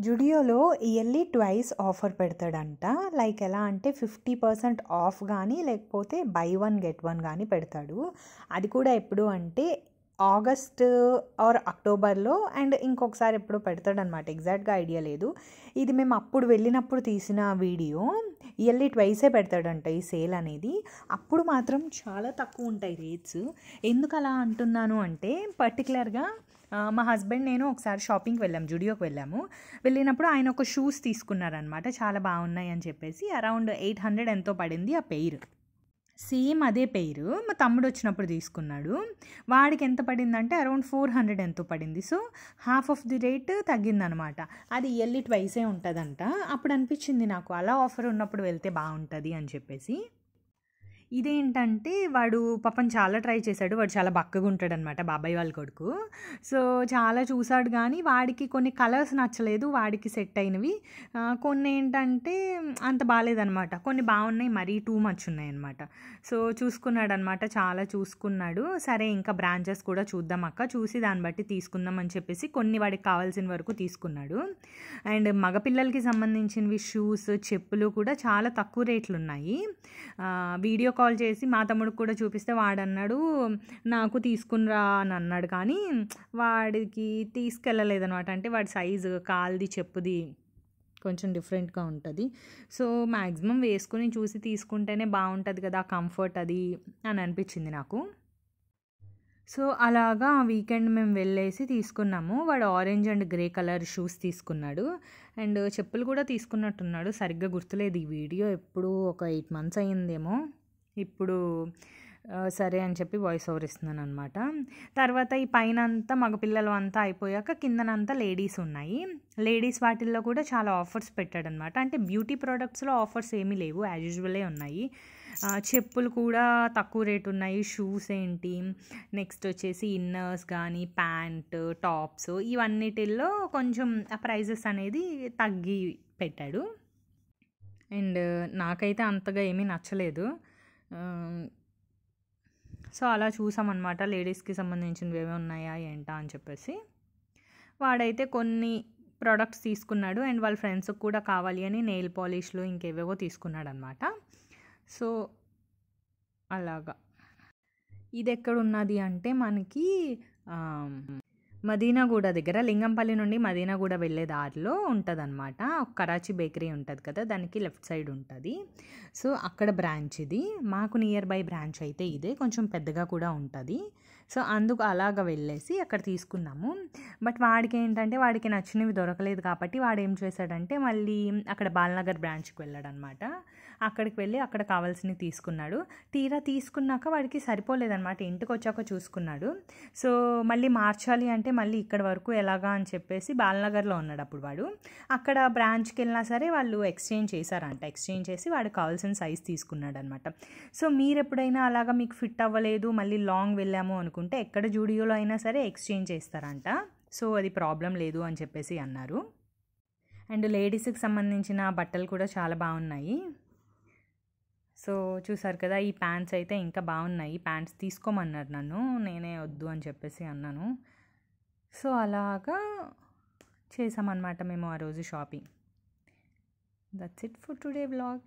జుడియోలో yearly twice offer పెడతాడంట. Like ఎలా అంటే 50% of కానీ లేకపోతే బై వన్ గెట్ వన్ కానీ పెడతాడు. అది కూడా ఎప్పుడు అంటే ఆగస్ట్ ఆర్ అక్టోబర్లో అండ్ ఇంకొకసారి ఎప్పుడో పెడతాడనమాట. ఎగ్జాక్ట్గా ఐడియా లేదు. ఇది మేము అప్పుడు వెళ్ళినప్పుడు తీసిన వీడియో. ఇయర్లీ ట్వైసే పెడతాడంట ఈ సేల్ అనేది. అప్పుడు మాత్రం చాలా తక్కువ ఉంటాయి రేట్స్. ఎందుకు అలా అంటున్నాను అంటే పర్టికులర్గా మా హస్బెండ్ నేను ఒకసారి షాపింగ్కి వెళ్ళాము, జుడియోకి వెళ్ళాము. వెళ్ళినప్పుడు ఆయన ఒక షూస్ తీసుకున్నారనమాట. చాలా బాగున్నాయి అని చెప్పేసి అరౌండ్ 800 ఎంతో పడింది ఆ పెయిర్. సేమ్ అదే పెయిర్ మా తమ్ముడు వచ్చినప్పుడు తీసుకున్నాడు. వాడికి ఎంత పడిందంటే అరౌండ్ 400 ఎంతో పడింది. So half of the rate తగ్గిందనమాట. అది ఇయర్లీ ట్వైసే ఉంటుందంట. అప్పుడు అనిపించింది నాకు అలా ఆఫర్ ఉన్నప్పుడు వెళ్తే బాగుంటుంది అని చెప్పేసి. ఇదేంటంటే వాడు పాపం చాలా ట్రై చేశాడు. వాడు చాలా బక్కగా ఉంటాడనమాట, బాబాయ్ వాళ్ళ కొడుకు. సో చాలా చూసాడు కానీ వాడికి కొన్ని కలర్స్ నచ్చలేదు, వాడికి సెట్ అయినవి. కొన్ని ఏంటంటే అంత బాగాలేదనమాట. కొన్ని బాగున్నాయి, మరీ టూ మచ్ ఉన్నాయి అనమాట. సో చూసుకున్నాడు అనమాట, చాలా చూసుకున్నాడు. సరే ఇంకా బ్రాంచెస్ కూడా చూద్దాం అక్క, చూసి దాన్ని బట్టి తీసుకుందాం అని చెప్పేసి కొన్ని వాడికి కావాల్సిన వరకు తీసుకున్నాడు. అండ్ మగపిల్లలకి సంబంధించినవి షూస్, చెప్పులు కూడా చాలా తక్కువ రేట్లు ఉన్నాయి. వీడియో కాల్ చేసి మా తమ్ముడికి కూడా చూపిస్తే వాడన్నాడు నాకు తీసుకునిరా అని అన్నాడు. కానీ వాడికి తీసుకెళ్ళలేదనమాట. అంటే వాడి సైజు కాల్ది చెప్పుది కొంచెం డిఫరెంట్గా ఉంటుంది. సో మ్యాక్సిమం వేసుకుని చూసి తీసుకుంటేనే బాగుంటుంది కదా, కంఫర్ట్ అది అని అనిపించింది నాకు. సో అలాగా వీకెండ్ మేము వెళ్ళేసి తీసుకున్నాము. వాడు orange and grey colour shoes తీసుకున్నాడు. అండ్ చెప్పులు కూడా తీసుకున్నట్టున్నాడు, సరిగ్గా గుర్తులేదు. ఈ వీడియో ఎప్పుడు ఒక 8 months అయ్యిందేమో. ఇప్పుడు సరే అని చెప్పి వాయిస్ ఓవర్ ఇస్తున్నాను అనమాట. తర్వాత ఈ పైన అంతా మగపిల్లలు అంతా అయిపోయాక కిందనంతా లేడీస్ ఉన్నాయి. లేడీస్ వాటిల్లో కూడా చాలా ఆఫర్స్ పెట్టాడనమాట. అంటే బ్యూటీ ప్రోడక్ట్స్లో ఆఫర్స్ ఏమీ లేవు, యాజ్ యూజువలే ఉన్నాయి. చెప్పులు కూడా తక్కువ రేటు ఉన్నాయి. షూస్ ఏంటి, నెక్స్ట్ వచ్చేసి ఇన్నర్స్ కానీ ప్యాంట్, టాప్స్, ఇవన్నిటిల్లో కొంచెం ఆ ప్రైజెస్ అనేది తగ్గి పెట్టాడు. అండ్ నాకైతే అంతగా ఏమీ నచ్చలేదు. సో అలా చూసామన్నమాట లేడీస్కి సంబంధించినవి ఏమేమి ఉన్నాయా ఏంటా అని చెప్పేసి. వాడైతే కొన్ని ప్రోడక్ట్స్ తీసుకున్నాడు అండ్ వాళ్ళ ఫ్రెండ్స్కి కూడా కావాలి అని నెయిల్ పాలిష్లు ఇంకేవేవో తీసుకున్నాడు అనమాట. సో అలాగా. ఇది ఎక్కడున్నది అంటే మనకి మదీనాగూడ దగ్గర, లింగంపల్లి నుండి మదీనాగూడ వెళ్ళే దారిలో ఉంటుంది అనమాట. కరాచీ బేకరీ ఉంటుంది కదా, దానికి లెఫ్ట్ సైడ్ ఉంటుంది. సో అక్కడ బ్రాంచ్ ఇది. మాకు నియర్ బై బ్రాంచ్ అయితే ఇదే, కొంచెం పెద్దగా కూడా ఉంటుంది. సో అందుకు అలాగ వెళ్ళేసి అక్కడ తీసుకున్నాము. బట్ వాడికి ఏంటంటే వాడికి నచ్చినవి దొరకలేదు కాబట్టి వాడు ఏం చేశాడంటే మళ్ళీ అక్కడ బాలనగర్ బ్రాంచ్కి వెళ్ళాడనమాట. అక్కడికి వెళ్ళి అక్కడ కావాల్సినవి తీసుకున్నాడు. తీరా తీసుకున్నాక వాడికి సరిపోలేదన్నమాట. ఇంటికి వచ్చాక చూసుకున్నాడు. సో మళ్ళీ మార్చాలి అంటే మళ్ళీ ఇక్కడ వరకు ఎలాగా అని చెప్పేసి బాలనగర్లో ఉన్నాడు అప్పుడు వాడు. అక్కడ బ్రాంచ్కి వెళ్ళినా సరే వాళ్ళు ఎక్స్చేంజ్ చేశారంట. ఎక్స్చేంజ్ చేసి వాడికి కావాల్సిన సైజ్ తీసుకున్నాడు అనమాట. సో మీరు ఎప్పుడైనా అలాగా మీకు ఫిట్ అవ్వలేదు మళ్ళీ లాంగ్ వెళ్ళాము అనుకుంటే ఎక్కడ జూడియోలో అయినా సరే ఎక్స్చేంజ్ చేస్తారంట. సో అది ప్రాబ్లం లేదు అని చెప్పేసి అన్నారు. అండ్ లేడీస్కి సంబంధించిన బట్టలు కూడా చాలా బాగున్నాయి. సో చూసారు కదా, ఈ ప్యాంట్స్ అయితే ఇంకా బాగున్నాయి. ప్యాంట్స్ తీసుకోమన్నారు నన్ను, నేనే వద్దు అని చెప్పేసి అన్నాను. సో అలాగా చేసామన్నమాట మేము ఆ రోజు shopping. That's it for today vlog.